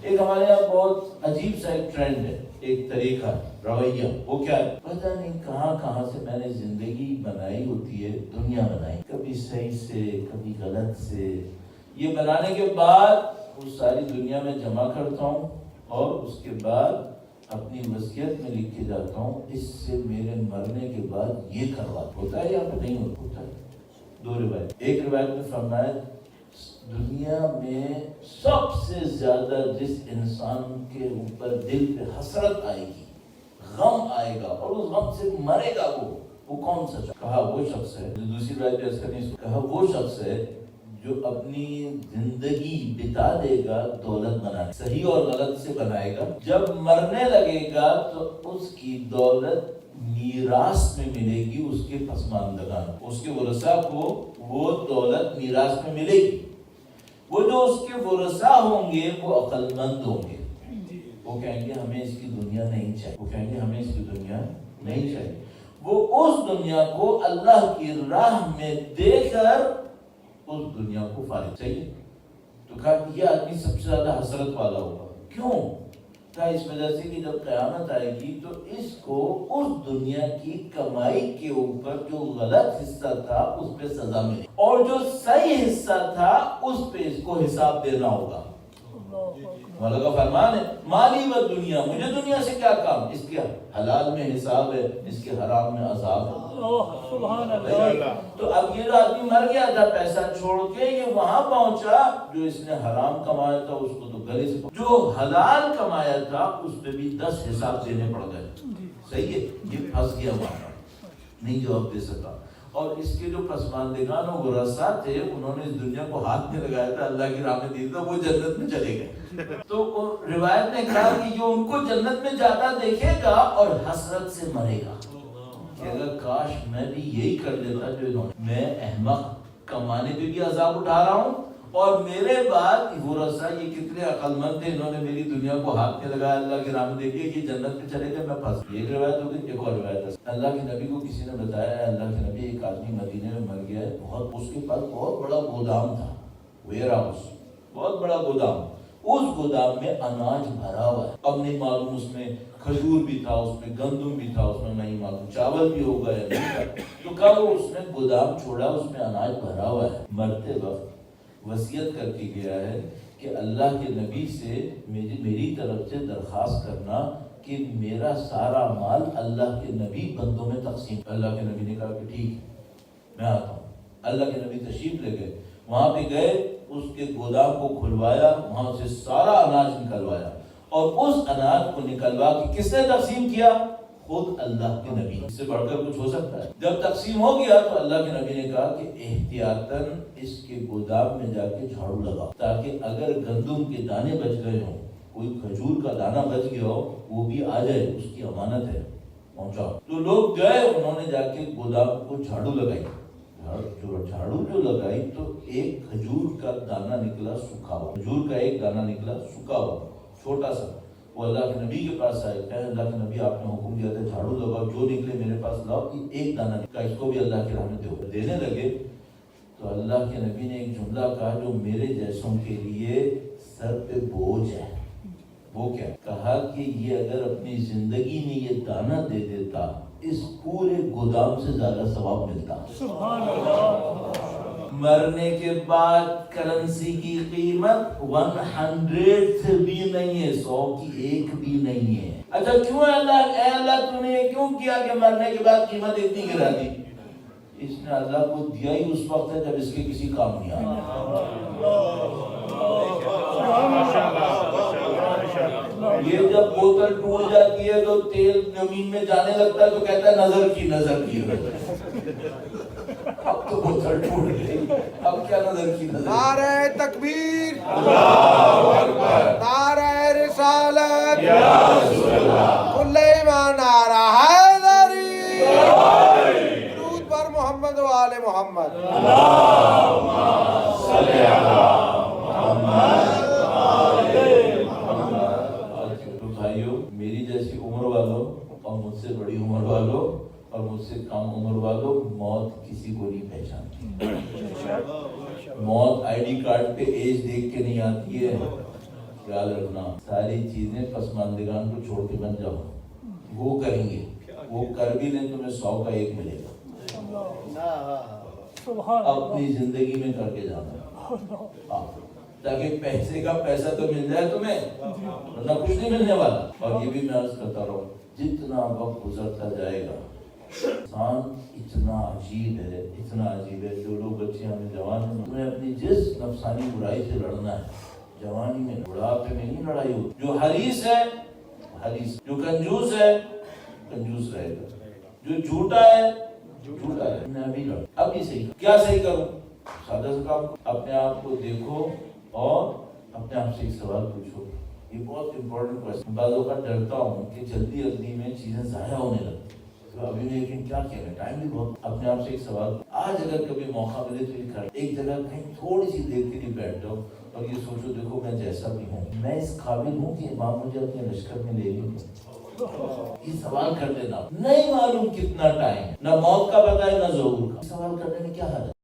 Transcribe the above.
ایک ہمارے یہاں بہت عجیب سا ایک ٹرینڈ ہے، ایک طریقہ رویہ، وہ کیا ہے پتہ نہیں کہاں سے میں نے زندگی بنائی ہوتی ہے، دنیا بنائی، کبھی صحیح سے کبھی غلط سے، یہ بنانے کے بعد وہ ساری دنیا میں جمع کرتا ہوں اور اس کے بعد اپنی وصیت میں لکھ کے جاتا ہوں، اس سے میرے مرنے کے بعد یہ کروا ہوتا ہے یا پھر نہیں ہوتا ہے۔ دو روایت، ایک روایت میں فرمایا دنیا میں سب سے زیادہ جس انسان کے اوپر دل پہ حسرت آئے گی، غم آئے گا اور اس غم سے مرے گا وہ کون سا شخص؟ کہا وہ شخص ہے، دوسری روایت میں اس کا نہیں، کہا وہ شخص ہے جو اپنی زندگی بتا دے گا دولت بنانے، صحیح اور غلط سے بنائے گا، جب مرنے لگے گا تو اس کی دولت میراث میں ملے گی، اس کے پسماندگان، اس کے ورثاء کو وہ دولت میراث میں ملے گی، وہ جو اس کے ورثاء ہوں گے وہ عقل مند ہوں گے، وہ کہیں گے ہمیں اس کی دنیا نہیں چاہیے، وہ کہیں گے ہمیں اس کی دنیا نہیں چاہیے، وہ اس دنیا کو اللہ کی راہ میں دے کر اس دنیا کو فارغ چاہیے۔ تو کہا کہ یہ آدمی سب سے زیادہ حسرت والا ہوگا، کیوں؟ کہا اس وجہ سے کہ جب قیامت آئے گی تو اس کو اس دنیا کی کمائی کے اوپر جو غلط حصہ تھا اس پہ سزا ملے، اور جو صحیح حصہ تھا اس پہ اس کو حساب دینا ہوگا۔ مولا کا فرمان ہے مالی و دنیا، مجھے دنیا سے کیا کام، اس کے حلال میں حساب ہے، اس کے حرام میں عذاب ہے۔ سبحان اللہ۔ تو اب یہ جو آدمی مر گیا تھا پیسہ چھوڑ کے، یہ وہاں پہنچا جو اس نے حرام کمایا تھا اس کو تو گلے سے، جو حلال کمایا تھا اس پہ بھی 10 حساب دینے پڑ گئے۔ صحیح ہے، یہ پھنس گیا وہاں، نہیں جواب دے سکا، اور اس کے جو پسماندگان و ورثاء تھے انہوں نے اس دنیا کو ہاتھ میں لگایا تھا، اللہ کی راہ میں دی تھا، وہ جنت میں چلے گئے۔ تو روایت نے کہا کہ جو ان کو جنت میں جاتا دیکھے گا اور حسرت سے مرے گا کہ اگر کاش میں بھی یہی کر لیتا جو انہوں نے، میں احمق، کمانے پہ بھی عذاب اٹھا رہا ہوں اور میرے بعد ورثاء یہ کتنے عقل مند تھے، انہوں نے میری دنیا کو ہاتھ میں لگایا، اللہ کی راہ میں دیکھیے کہ جنت میں چلے گئے، میں پھنس گیا۔ ایک روایت ہوگی، ایک اور روایت ہے، اللہ کے نبی کو کسی نے بتایا ہے، اللہ کے نبی ایک آدمی مدینے میں مر گیا ہے، بہت اس کے پاس بہت بڑا گودام تھا، ویئر ہاؤس، بہت بڑا گودام، اس گودام میں اناج بھرا ہوا ہے، اب نہیں معلوم اس میں کھجور بھی تھا، اس میں گندم بھی تھا، اس میں نہیں معلوم چاول بھی ہوگا یا نہیں تھا، تو کہا وہ اس نے گودام چھوڑا، اس میں اناج بھرا ہوا ہے، مرتے وقت وصیت کر کے گیا ہے کہ اللہ کے نبی سے میری طرف سے درخواست کرنا کہ میرا سارا مال اللہ کے نبی بندوں میں تقسیم۔ اللہ کے نبی نے کہا کہ ٹھیک ہے میں آتا ہوں۔ اللہ کے نبی تشریف لے گئے، وہاں پہ گئے، اس کے گودام کو کھلوایا، وہاں سے سارا اناج نکلوایا، اور اس اناج کو نکلوا کے کس نے تقسیم کیا؟ خود اللہ کے نبی۔ اس سے بڑھ کر کچھ ہو سکتا ہے؟ جب تقسیم ہو گیا تو اللہ کے نبی نے کہا کہ احتیاطاً اس کے گودام میں جا کے جھاڑو لگاؤ، تاکہ اگر گندم کے دانے بچ گئے ہوں، کوئی کھجور کا دانہ بچ گیا ہو، وہ بھی آ جائے، اس کی امانت ہے، پہنچاؤ۔ تو لوگ گئے، انہوں نے جا کے گودام کو جھاڑو لگائی، جھاڑو جو لگائی تو ایک کھجور کا دانہ نکلا سوکھا ہوا، کھجور کا ایک دانہ نکلا سوکھا ہوا، چھوٹا سا۔ وہ اللہ کے نبی کے پاس آئے، کہے اللہ کے نبی آپ نے حکم دیا تھا جھاڑو لگاؤ، جو نکلے میرے پاس لاؤ، ایک دانہ نکلا، اس کو بھی اللہ کی راہ میں دو۔ دینے لگے تو اللہ کے نبی نے ایک جملہ کہا جو میرے جیسوں کے لیے سر پہ بوجھ ہے۔ وہ کیا کہا کہ یہ اگر اپنی زندگی میں یہ دانہ دے دیتا، اس پورے گودام سے زیادہ ثواب ملتا۔ سبحان اللہ۔ مرنے کے بعد کرنسی کی قیمت 100 بھی نہیں ہے، 100 کی ایک بھی نہیں ہے۔ اچھا کیوں اللہ، اے اللہ تو نے کیوں کیا کہ مرنے کے بعد قیمت اتنی گرا دی؟ اس نے اللہ کو دیا ہی اس وقت ہے جب اس کے کسی کام نہیں آتا۔ یہ جب بوتل ٹوٹ جاتی ہے تو تیل زمین میں جانے لگتا ہے تو کہتا ہے نظر کی اب تو بوتل ٹوٹ گئی، اب کیا نظر کی نظر۔ نعرہ تکبیر، اللہ اکبر، نعرہ رسالت، یا رسول اللہ، کل ایمان، نعرہ حیدری، درود پر محمد و آل محمد، اللہم صلی علی محمد۔ بھائیو، میری جیسی عمر والوں اور مجھ سے بڑی عمر والوں اور مجھ سے کم عمر والوں، موت کسی کو نہیں پہچانتی۔ موت آئی ڈی کارڈ پہ ایج دیکھ کے نہیں آتی ہے، یاد رکھنا ساری چیزیں پسماندگان کو چھوڑ کے مت جاؤ، وہ کریں گے، وہ کر بھی لیں تمہیں 100 کا 1 ملے گا، اپنی زندگی میں کر کے جانا، تاکہ پیسے کا پیسہ تو مل جائے تمہیں، ورنہ کچھ نہیں ملنے والا۔ اور یہ بھی میں عرض کرتا رہوں، جتنا وقت گزرتا جائے گا انسان اتنا عجیب ہے، اتنا عجیب ہے۔ جو لوگ بچے ہمیں جوان ہیں، تمہیں اپنی جس نفسانی برائی سے لڑنا ہے جوانی میں، بڑھاپے میں نہیں لڑائی ہوتی۔ جو حریص ہے حریص، جو کنجوس ہے کنجوس رہے گا، جو جھوٹا ہے جھوٹا ہے۔ میں ابھی لڑ، ابھی صحیح کیا صحیح کروں؟ سادہ سا کام، اپنے آپ کو دیکھو اور اپنے آپ سے ایک سوال پوچھو۔ یہ بہت امپورٹنٹ کوشچن، بعضوں کا ڈرتا ہوں کہ جلدی جلدی میں چیزیں ضائع ہونے لگتی، تو ابھی میں لیکن کیا کیا ہے، ٹائم بھی بہت۔ اپنے آپ سے ایک سوال، آج اگر کبھی موقع ملے تو یہ کر، ایک جگہ کہیں تھوڑی سی دیر کے لیے بیٹھ جاؤ اور یہ سوچو، دیکھو میں جیسا بھی ہوں، میں اس قابل ہوں کہ امام مجھے اپنے لشکر میں لے لیں۔ یہ سوال کر لینا، نہیں معلوم کتنا ٹائم، نہ موت کا پتہ ہے نہ ظہور کا، سوال کرنے میں کیا حرج ہے؟